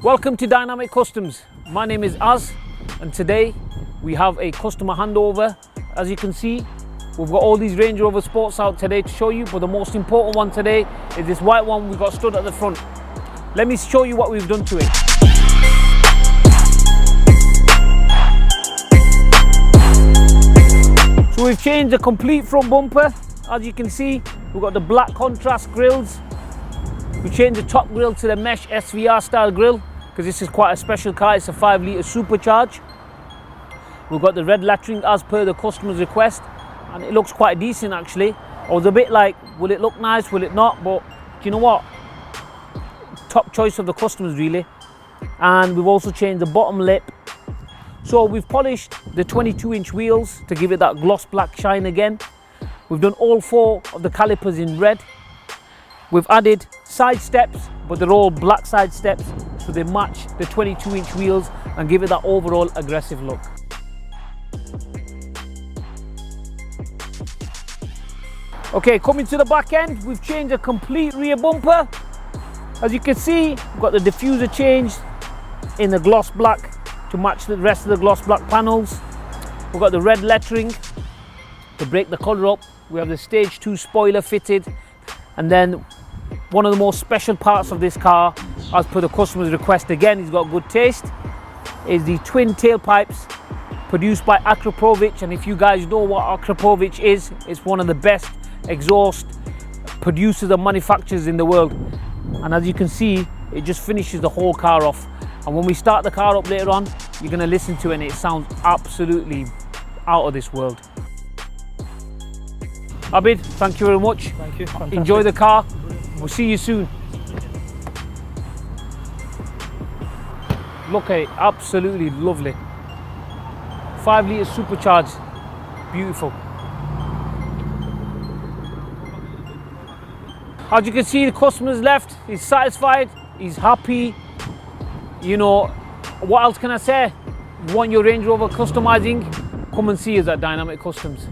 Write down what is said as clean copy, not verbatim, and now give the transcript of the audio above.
Welcome to Dynamic Customs. My name is Az, and today we have a customer handover. As you can see, we've got all these Range Rover Sports out today to show you, but the most important one today is this white one we've got stood at the front. Let me show you what we've done to it. So we've changed the complete front bumper. As you can see, we've got the black contrast grills. We changed the top grille to the mesh SVR style grille because this is quite a special car. It's a 5-litre supercharge. We've got the red lettering as per the customer's request, and it looks quite decent actually. I was a bit like, will it look nice, will it not? But do you know what? Top choice of the customers really. And we've also changed the bottom lip. So we've polished the 22-inch wheels to give it that gloss black shine again. We've done all 4 of the calipers in red. We've added side steps, but they're all black side steps, so they match the 22-inch wheels and give it that overall aggressive look. Okay, coming to the back end, we've changed a complete rear bumper. As you can see, we've got the diffuser changed in the gloss black to match the rest of the gloss black panels. We've got the red lettering to break the colour up. We have the stage 2 spoiler fitted, and then one of the most special parts of this car, as per the customer's request, again he's got good taste, is the twin tailpipes produced by Akropovich. And if you guys know what Akropovich is, it's one of the best exhaust producers and manufacturers in the world. And as you can see, it just finishes the whole car off. And when we start the car up later on, you're going to listen to it and it sounds absolutely out of this world. Abid, thank you very much. Thank you. Fantastic. Enjoy the car. We'll see you soon. Look at it, absolutely lovely. 5-litre supercharged, beautiful. As you can see, the customer's left, he's satisfied, he's happy. You know, what else can I say? You want your Range Rover customizing? Come and see us at Dynamic Customs.